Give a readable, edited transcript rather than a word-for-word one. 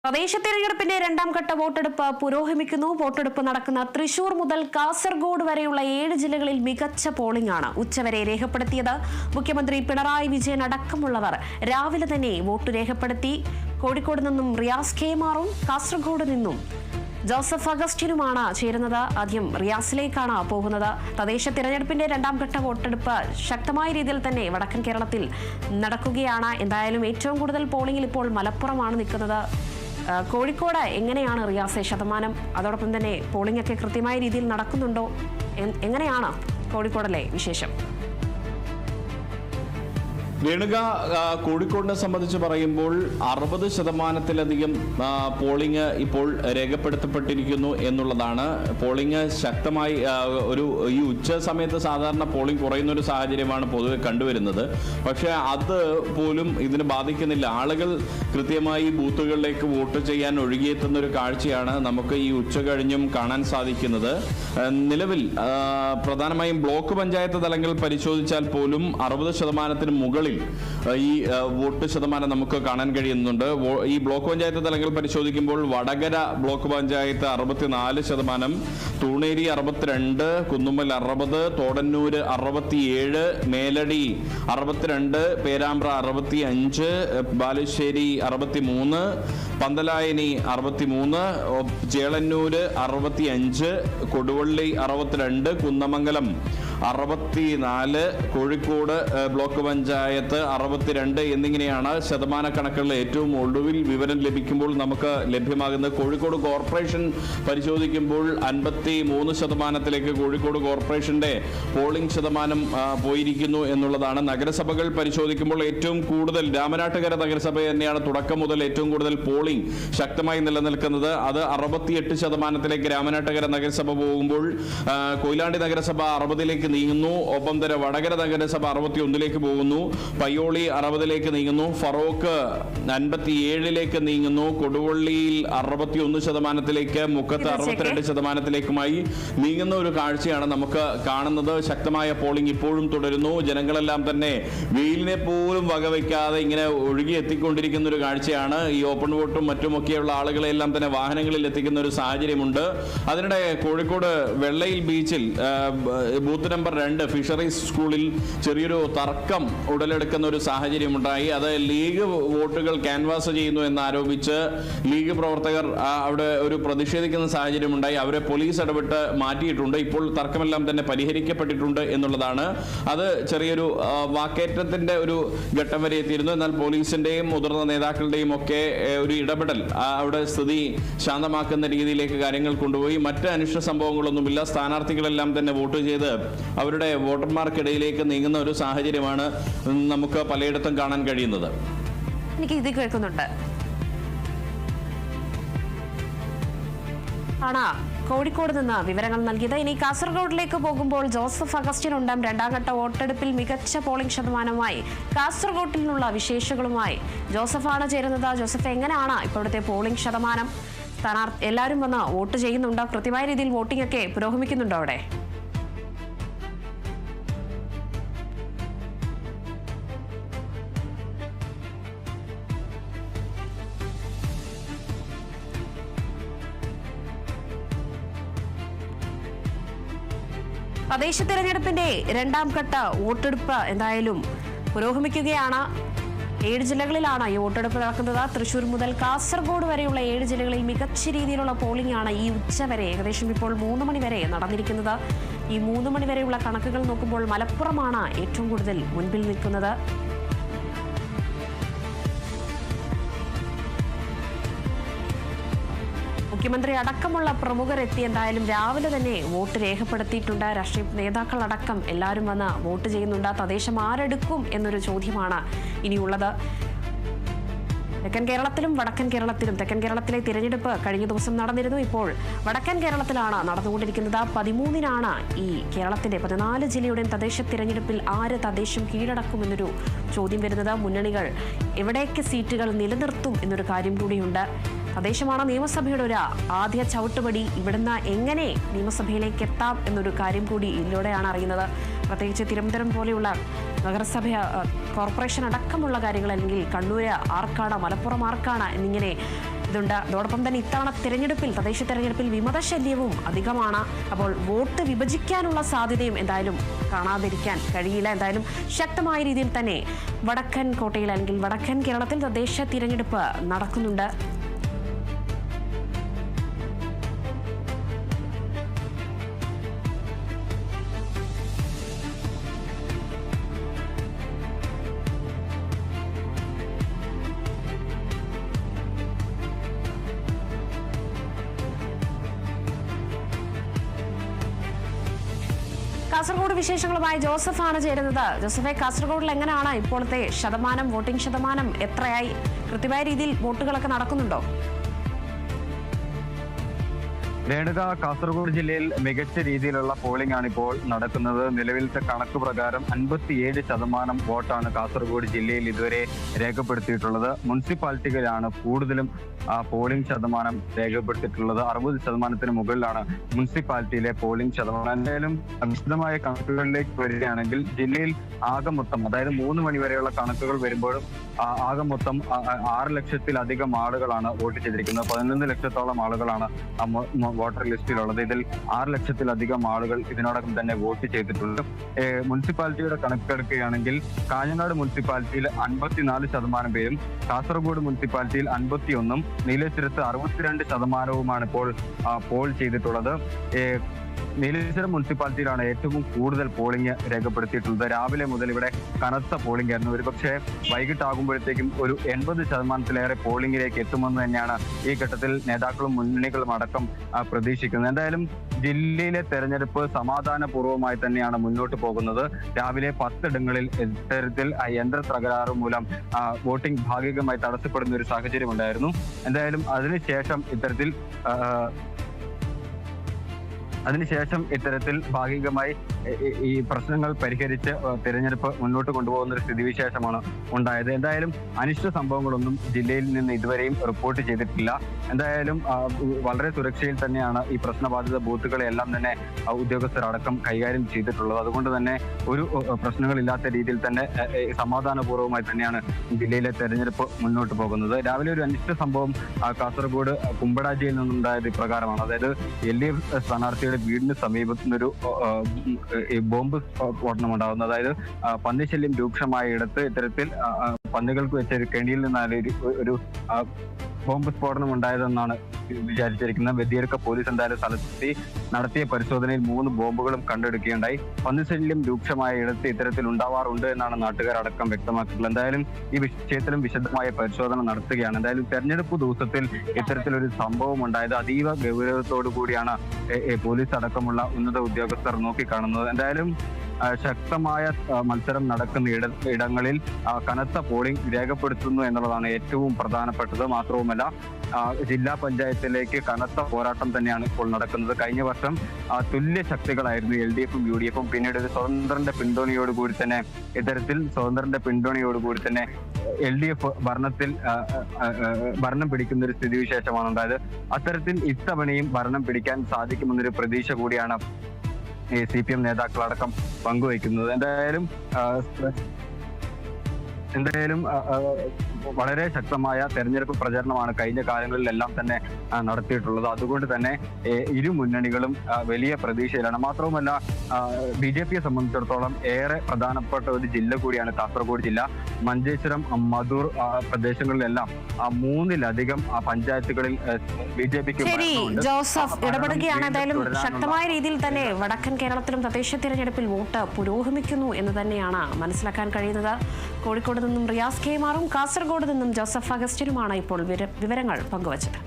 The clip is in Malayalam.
തദ്ദേശ തെരഞ്ഞെടുപ്പിന്റെ രണ്ടാം ഘട്ട വോട്ടെടുപ്പ് പുരോഗമിക്കുന്നു. വോട്ടെടുപ്പ് നടക്കുന്ന തൃശൂർ മുതൽ കാസർഗോഡ് വരെയുള്ള 7 ജില്ലകളിൽ മികച്ച പോളിംഗ് ആണ് ഉച്ചവരെ രേഖപ്പെടുത്തിയത്. മുഖ്യമന്ത്രി പിണറായി വിജയൻ അടക്കമുള്ളവർ രാവിലെ തന്നെ വോട്ട് രേഖപ്പെടുത്തി. കോഴിക്കോട് നിന്നും റിയാസ് കെമാറും കാസർഗോഡ് നിന്നും ജോസഫ് അഗസ്റ്റിനുമാണ് ചേരുന്നത്. ആദ്യം റിയാസിലേക്കാണ് പോകുന്നത്. തദ്ദേശ തിരഞ്ഞെടുപ്പിന്റെ രണ്ടാം ഘട്ട വോട്ടെടുപ്പ് ശക്തമായ രീതിയിൽ തന്നെ വടക്കൻ കേരളത്തിൽ നടക്കുകയാണ്. എന്തായാലും ഏറ്റവും കൂടുതൽ പോളിംഗിൽ ഇപ്പോൾ മലപ്പുറമാണ് നിൽക്കുന്നത്. കോഴിക്കോട് എങ്ങനെയാണ് റിയാസെ ശതമാനം? അതോടൊപ്പം തന്നെ പോളിംഗ് ഒക്കെ കൃത്യമായ രീതിയിൽ നടക്കുന്നുണ്ടോ? എങ്ങനെയാണ് കോഴിക്കോടിലെ വിശേഷം? രേണുക, കോഴിക്കോടിനെ സംബന്ധിച്ച് പറയുമ്പോൾ 60% പോളിംഗ് ഇപ്പോൾ രേഖപ്പെടുത്തപ്പെട്ടിരിക്കുന്നു എന്നുള്ളതാണ്. പോളിംഗ് ശക്തമായി ഈ ഉച്ച സമയത്ത് സാധാരണ പോളിംഗ് കുറയുന്ന ഒരു സാഹചര്യമാണ് പൊതുവെ കണ്ടുവരുന്നത്. പക്ഷേ അത് പോലും ഇതിന് ബാധിക്കുന്നില്ല. ആളുകൾ കൃത്യമായി ബൂത്തുകളിലേക്ക് വോട്ട് ചെയ്യാൻ ഒഴുകിയെത്തുന്ന ഒരു കാഴ്ചയാണ് നമുക്ക് ഈ ഉച്ച കഴിഞ്ഞും കാണാൻ സാധിക്കുന്നത്. നിലവിൽ പ്രധാനമായും ബ്ലോക്ക് പഞ്ചായത്ത് തലങ്ങൾ പരിശോധിച്ചാൽ പോലും 60% മുകളിൽ ഈ വോട്ട് ശതമാനം നമുക്ക് കാണാൻ കഴിയുന്നുണ്ട്. ഈ ബ്ലോക്ക് പഞ്ചായത്ത് തലങ്ങൾ പരിശോധിക്കുമ്പോൾ വടകര ബ്ലോക്ക് പഞ്ചായത്ത് 64%, തൂണേരി 62, കുന്നുമ്മൽ 60, തോടന്നൂര് 67, മേലടി 62, പേരാമ്പ്ര 65, ബാലുശ്ശേരി 63, പന്തലായനി 63, ചേളന്നൂര് 65, കൊടുവള്ളി 62, കുന്നമംഗലം 64, കോഴിക്കോട് ബ്ലോക്ക് പഞ്ചായത്ത് 62 എന്നിങ്ങനെയാണ് ശതമാന കണക്കുകളിൽ ഏറ്റവും ഒടുവിൽ വിവരം ലഭിക്കുമ്പോൾ നമുക്ക് ലഭ്യമാകുന്നത്. കോഴിക്കോട് കോർപ്പറേഷൻ പരിശോധിക്കുമ്പോൾ 53% കോഴിക്കോട് കോർപ്പറേഷന്റെ പോളിംഗ് ശതമാനം പോയിരിക്കുന്നു എന്നുള്ളതാണ്. നഗരസഭകൾ പരിശോധിക്കുമ്പോൾ ഏറ്റവും കൂടുതൽ രാമനാട്ടുകര നഗരസഭ തന്നെയാണ് തുടക്കം മുതൽ ഏറ്റവും കൂടുതൽ പോളിംഗ് ശക്തമായി നിലനിൽക്കുന്നത്. അത് 68% രാമനാട്ടുകര നഗരസഭ പോകുമ്പോൾ കൊയിലാണ്ടി നഗരസഭ 60 നീങ്ങുന്നു. ഒപ്പം തന്നെ വടകര നഗരസഭ 61 പോകുന്നു. പയ്യോളി 60 നീങ്ങുന്നു. ഫറോക്ക് 57 നീങ്ങുന്നു. കൊടുവള്ളിയിൽ 61%, മുക്കത്ത് 62%മായി നീങ്ങുന്ന ഒരു കാഴ്ചയാണ് നമുക്ക് കാണുന്നത്. ശക്തമായ പോളിംഗ് ഇപ്പോഴും തുടരുന്നു. ജനങ്ങളെല്ലാം തന്നെ വെയിലിനെ പോലും വകവയ്ക്കാതെ ഇങ്ങനെ ഒഴുകി എത്തിക്കൊണ്ടിരിക്കുന്ന ഒരു കാഴ്ചയാണ്. ഈ ഓപ്പൺ വോട്ടും മറ്റുമൊക്കെയുള്ള ആളുകളെല്ലാം തന്നെ വാഹനങ്ങളിൽ എത്തിക്കുന്ന ഒരു സാഹചര്യമുണ്ട്. അതിനിടെ കോഴിക്കോട് വെള്ളയിൽ ബീച്ചിൽ ബൂത്ത് നമ്പർ 2 ഫിഷറീസ് സ്കൂളിൽ ചെറിയൊരു തർക്കം ഉടലെടുക്കുന്ന ഒരു സാഹചര്യമുണ്ടായി. അത് ലീഗ് വോട്ടുകൾ ക്യാൻവാസ് ചെയ്യുന്നു എന്നാരോപിച്ച് ലീഗ് പ്രവർത്തകർ അവിടെ ഒരു പ്രതിഷേധിക്കുന്ന സാഹചര്യമുണ്ടായി. അവരെ പോലീസ് ഇടപെട്ട് മാറ്റിയിട്ടുണ്ട്. ഇപ്പോൾ തർക്കമെല്ലാം തന്നെ പരിഹരിക്കപ്പെട്ടിട്ടുണ്ട് എന്നുള്ളതാണ്. അത് ചെറിയൊരു വാക്കേറ്റത്തിന്റെ ഒരു ഘട്ടം വരെ എത്തിയിരുന്നു. എന്നാൽ പോലീസിന്റെയും മുതിർന്ന നേതാക്കളുടെയും ഒക്കെ ഒരു ഇടപെടൽ അവിടെ സ്ഥിതി ശാന്തമാക്കുന്ന രീതിയിലേക്ക് കാര്യങ്ങൾ കൊണ്ടുപോയി. മറ്റ് അനിഷ്ട സംഭവങ്ങളൊന്നുമില്ല. സ്ഥാനാർത്ഥികളെല്ലാം തന്നെ വോട്ട് ചെയ്ത് അവരുടെ വോട്ടർമാർക്കിടയിലേക്ക് നീങ്ങുന്ന ഒരു സാഹചര്യമാണ് നമുക്ക് പലയിടത്തും കാണാൻ കഴിയുന്നത്. എനിക്ക് ഇത് കേൾക്കുന്നുണ്ട്. ആണ് കോഴിക്കോട് നിന്ന് വിവരങ്ങൾ നൽകിയത്. ഇനി കാസർഗോഡിലേക്ക് പോകുമ്പോൾ ജോസഫ് അഗസ്റ്റിനുണ്ട്. രണ്ടാം ഘട്ട വോട്ടെടുപ്പിൽ മികച്ച പോളിംഗ് ശതമാനമായി കാസർഗോഡിൽ നിന്നുള്ള വിശേഷങ്ങളുമായി ജോസഫാണ് ചേരുന്നത്. ജോസഫ്, എങ്ങനെയാണ് ഇപ്പോഴത്തെ പോളിംഗ് ശതമാനം? എല്ലാവരും വന്ന് വോട്ട് ചെയ്യുന്നുണ്ടോ? കൃത്യമായ രീതിയിൽ വോട്ടിംഗ് ഒക്കെ പുരോഗമിക്കുന്നുണ്ടോ അവിടെ? തദ്ദേശ തിരഞ്ഞെടുപ്പിന്റെ രണ്ടാം ഘട്ട വോട്ടെടുപ്പ് എന്തായാലും പുരോഗമിക്കുകയാണ്. 7 ജില്ലകളിലാണ് ഈ വോട്ടെടുപ്പ് നടക്കുന്നത്. തൃശൂർ മുതൽ കാസർഗോഡ് വരെയുള്ള 7 ജില്ലകളിൽ മികച്ച രീതിയിലുള്ള പോളിംഗ് ആണ് ഈ ഉച്ചവരെ, ഏകദേശം ഇപ്പോൾ 3 മണി വരെ നടന്നിരിക്കുന്നത്. ഈ 3 മണി വരെയുള്ള കണക്കുകൾ നോക്കുമ്പോൾ മലപ്പുറമാണ് ഏറ്റവും കൂടുതൽ മുൻപിൽ നിൽക്കുന്നത്. മുഖ്യമന്ത്രി അടക്കമുള്ള പ്രമുഖർ എത്തി എന്തായാലും രാവിലെ തന്നെ വോട്ട് രേഖപ്പെടുത്തിയിട്ടുണ്ട്. രാഷ്ട്രീയ നേതാക്കൾ അടക്കം എല്ലാവരും വന്ന് വോട്ട് ചെയ്യുന്നുണ്ട്. തദ്ദേശം ആരെടുക്കും എന്നൊരു ചോദ്യമാണ് ഇനിയുള്ളത്. തെക്കൻ കേരളത്തിലും വടക്കൻ കേരളത്തിലും, തെക്കൻ കേരളത്തിലെ തിരഞ്ഞെടുപ്പ് കഴിഞ്ഞ ദിവസം നടന്നിരുന്നു. ഇപ്പോൾ വടക്കൻ കേരളത്തിലാണ് നടന്നുകൊണ്ടിരിക്കുന്നത്. 13-നാണ് ഈ കേരളത്തിന്റെ 14 ജില്ലയുടെയും തദ്ദേശ തിരഞ്ഞെടുപ്പിൽ ആര് തദ്ദേശം കീഴടക്കുമെന്നൊരു ചോദ്യം വരുന്നത്. മുന്നണികൾ എവിടേക്ക് സീറ്റുകൾ നിലനിർത്തും എന്നൊരു കാര്യം കൂടിയുണ്ട്. തദ്ദേശമാണ് നിയമസഭയുടെ ഒരു ആദ്യ ചവിട്ടുപടി. ഇവിടുന്ന് എങ്ങനെ നിയമസഭയിലേക്ക് എത്താം എന്നൊരു കാര്യം കൂടി ഇതിലൂടെയാണ് അറിയുന്നത്. പ്രത്യേകിച്ച് തിരുവനന്തപുരം പോലെയുള്ള നഗരസഭ കോർപ്പറേഷൻ അടക്കമുള്ള കാര്യങ്ങൾ, അല്ലെങ്കിൽ കണ്ണൂർ ആർക്കാണ്, മലപ്പുറം ആർക്കാണ് എന്നിങ്ങനെ ഇതുണ്ട്. അതോടൊപ്പം തന്നെ ഇത്തവണ തദ്ദേശ തെരഞ്ഞെടുപ്പിൽ വിമതശല്യവും അധികമാണ്. അപ്പോൾ വോട്ട് വിഭജിക്കാനുള്ള സാധ്യതയും എന്തായാലും കാണാതിരിക്കാൻ കഴിയില്ല. എന്തായാലും ശക്തമായ രീതിയിൽ തന്നെ വടക്കൻ കോട്ടയിൽ അല്ലെങ്കിൽ വടക്കൻ കേരളത്തിൽ തദ്ദേശ തിരഞ്ഞെടുപ്പ് നടക്കുന്നുണ്ട്. കാസർഗോഡ് വിശേഷങ്ങളുമായി ജോസഫാണ് ചേരുന്നത്. ജോസഫെ, കാസർഗോഡിൽ എങ്ങനെയാണ് ഇപ്പോഴത്തെ വോട്ടിംഗ് ശതമാനം എത്രയായി? കൃത്യമായ രീതിയിൽ വോട്ടുകളൊക്കെ നടക്കുന്നുണ്ടോ? രേണുക, കാസർഗോഡ് ജില്ലയിൽ മികച്ച രീതിയിലുള്ള പോളിംഗ് ആണ് ഇപ്പോൾ നടക്കുന്നത്. നിലവിലത്തെ കണക്ക് പ്രകാരം 57% വോട്ടാണ് കാസർഗോഡ് ജില്ലയിൽ ഇതുവരെ രേഖപ്പെടുത്തിയിട്ടുള്ളത്. മുനിസിപ്പാലിറ്റികളിലാണ് കൂടുതലും പോളിംഗ് ശതമാനം രേഖപ്പെടുത്തിയിട്ടുള്ളത്. 60% മുകളിലാണ് മുനിസിപ്പാലിറ്റിയിലെ പോളിംഗ് ശതമാനം. എന്തായാലും വിശദമായ കണക്കുകളിലേക്ക് വരികയാണെങ്കിൽ ജില്ലയിൽ ആകെ മൊത്തം, അതായത് 3 മണി വരെയുള്ള കണക്കുകൾ വരുമ്പോഴും ആകെ മൊത്തം 6 ലക്ഷത്തിലധികം ആളുകളാണ് വോട്ട് ചെയ്തിരിക്കുന്നത്. 11 ലക്ഷത്തോളം ആളുകളാണ് വോട്ടർ ലിസ്റ്റിലുള്ളത്. ഇതിൽ 6 ലക്ഷത്തിലധികം ആളുകൾ ഇതിനോടകം തന്നെ വോട്ട് ചെയ്തിട്ടുണ്ട്. മുനിസിപ്പാലിറ്റിയുടെ കണക്കെടുക്കുകയാണെങ്കിൽ കാഞ്ഞങ്ങാട് മുനിസിപ്പാലിറ്റിയിൽ 54% പേരും, കാസർഗോഡ് മുനിസിപ്പാലിറ്റിയിൽ 51%, നീലേശ്വരത്ത് 62% ഇപ്പോൾ പോൾ ചെയ്തിട്ടുള്ളത്. നീലേശ്വരം മുനിസിപ്പാലിറ്റിയിലാണ് ഏറ്റവും കൂടുതൽ പോളിംഗ് രേഖപ്പെടുത്തിയിട്ടുള്ളത്. രാവിലെ മുതൽ ഇവിടെ കനത്ത പോളിംഗ് ആയിരുന്നു. ഒരുപക്ഷെ വൈകിട്ടാകുമ്പോഴത്തേക്കും ഒരു 80%-ലേറെ പോളിംഗിലേക്ക് എത്തുമെന്ന് തന്നെയാണ് ഈ ഘട്ടത്തിൽ നേതാക്കളും മുന്നണികളും അടക്കം പ്രതീക്ഷിക്കുന്നത്. എന്തായാലും ജില്ലയിലെ തെരഞ്ഞെടുപ്പ് സമാധാനപൂർവ്വമായി തന്നെയാണ് മുന്നോട്ട് പോകുന്നത്. രാവിലെ 10 ഇടങ്ങളിൽ ഇത്തരത്തിൽ യന്ത്ര തകരാറ് മൂലം വോട്ടിംഗ് ഭാഗികമായി തടസ്സപ്പെടുന്ന ഒരു സാഹചര്യം ഉണ്ടായിരുന്നു. എന്തായാലും അതിനുശേഷം ഭാഗികമായി ഈ പ്രശ്നങ്ങൾ പരിഹരിച്ച് തിരഞ്ഞെടുപ്പ് മുന്നോട്ട് കൊണ്ടുപോകുന്ന ഒരു സ്ഥിതിവിശേഷമാണ് ഉണ്ടായത്. എന്തായാലും അനിഷ്ട സംഭവങ്ങളൊന്നും ജില്ലയിൽ നിന്ന് ഇതുവരെയും റിപ്പോർട്ട് ചെയ്തിട്ടില്ല. എന്തായാലും വളരെ സുരക്ഷയിൽ തന്നെയാണ് ഈ പ്രശ്നബാധിത ബൂത്തുകളെല്ലാം തന്നെ ഉദ്യോഗസ്ഥരടക്കം കൈകാര്യം ചെയ്തിട്ടുള്ളത്. അതുകൊണ്ട് തന്നെ ഒരു പ്രശ്നങ്ങളില്ലാത്ത രീതിയിൽ തന്നെ സമാധാനപൂർവ്വമായി തന്നെയാണ് ജില്ലയിലെ തെരഞ്ഞെടുപ്പ് മുന്നോട്ട് പോകുന്നത്. രാവിലെ ഒരു അനിഷ്ട സംഭവം കാസർഗോഡ് കുമ്പടാജിയിൽ നിന്നുണ്ടായത് ഇപ്രകാരമാണ്. അതായത് LDF സ്ഥാനാർത്ഥിയുടെ വീടിന് സമീപത്തു നിന്നൊരു ബോംബ് സ്ഫോടനം ഉണ്ടാകുന്നത്. അതായത് പന്നിശല്യം രൂക്ഷമായ ഇടത്ത് ഇത്തരത്തിൽ പന്നികൾക്ക് വെച്ച ഒരു കെണിയിൽ നിന്നാണ് ഒരു ബോംബ് സ്ഫോടനം ഉണ്ടായതെന്നാണ് വിചാരിച്ചിരിക്കുന്നത്. വെതിയെടുക്ക പോലീസ് എന്തായാലും സ്ഥലത്തെത്തി നടത്തിയ പരിശോധനയിൽ 3 ബോംബുകളും കണ്ടെടുക്കുകയുണ്ടായി. പന്നിശല്യം രൂക്ഷമായ ഇടത്ത് ഇത്തരത്തിൽ ഉണ്ടാവാറുണ്ട് എന്നാണ് നാട്ടുകാരടക്കം വ്യക്തമാക്കിയിട്ടുള്ളത്. എന്തായാലും ഈ വിഷയത്തിലും വിശദമായ പരിശോധന നടത്തുകയാണ്. എന്തായാലും തെരഞ്ഞെടുപ്പ് ദിവസത്തിൽ ഇത്തരത്തിലൊരു സംഭവം ഉണ്ടായത് അതീവ ഗൗരവത്തോടു കൂടിയാണ് പോലീസ് അടക്കമുള്ള ഉന്നത ഉദ്യോഗസ്ഥർ നോക്കിക്കാണുന്നത്. എന്തായാലും ശക്തമായ മത്സരം നടക്കുന്ന ഇടങ്ങളിൽ കനത്ത പോളിംഗ് രേഖപ്പെടുത്തുന്നു എന്നുള്ളതാണ് ഏറ്റവും പ്രധാനപ്പെട്ടത്. മാത്രവുമല്ല ജില്ലാ പഞ്ചായത്തിലേക്ക് കനത്ത പോരാട്ടം തന്നെയാണ് ഇപ്പോൾ നടക്കുന്നത്. കഴിഞ്ഞ വർഷം തുല്യ ശക്തികളായിരുന്നു LDF-ഉം UDF-ഉം. പിന്നീട് സ്വതന്ത്രന്റെ പിന്തുണയോടുകൂടി തന്നെ LDF ഭരണം പിടിക്കുന്ന ഒരു സ്ഥിതിവിശേഷമാണ് ഉണ്ടായത്. അത്തരത്തിൽ ഇത്തവണയും ഭരണം പിടിക്കാൻ സാധിക്കുമെന്നൊരു പ്രതീക്ഷ കൂടിയാണ് CPM നേതാക്കളടക്കം പങ്കുവയ്ക്കുന്നത്. എന്തായാലും വളരെ ശക്തമായ തെരഞ്ഞെടുപ്പ് പ്രചരണമാണ് കഴിഞ്ഞ കാലങ്ങളിലെല്ലാം തന്നെ നടത്തിയിട്ടുള്ളത്. അതുകൊണ്ട് തന്നെ ഇരു മുന്നണികളും വലിയ പ്രതീക്ഷയിലാണ്. മാത്രവുമല്ല BJPയെ സംബന്ധിച്ചിടത്തോളം ഏറെ പ്രധാനപ്പെട്ട ഒരു ജില്ല കൂടിയാണ് കാസർഗോഡ് ജില്ല. മഞ്ചേശ്വരം, മധൂർ പ്രദേശങ്ങളിലെല്ലാം 3-ലധികം പഞ്ചായത്തുകളിൽ BJPക്ക് ജോസഫ് ഇടപെടുകയാണ്. എന്തായാലും ശക്തമായ രീതിയിൽ തന്നെ വടക്കൻ കേരളത്തിലും തദ്ദേശ തിരഞ്ഞെടുപ്പിൽ വോട്ട് പുരോഗമിക്കുന്നു എന്ന് തന്നെയാണ് മനസ്സിലാക്കാൻ കഴിയുന്നത്. കോഴിക്കോട് നിന്നും റിയാസ് കെ മാറും, കാസർഗോഡ് നിന്നും ജോസഫ് അഗസ്റ്റിനുമാണ് ഇപ്പോൾ വിവരങ്ങൾ പങ്കുവച്ചത്.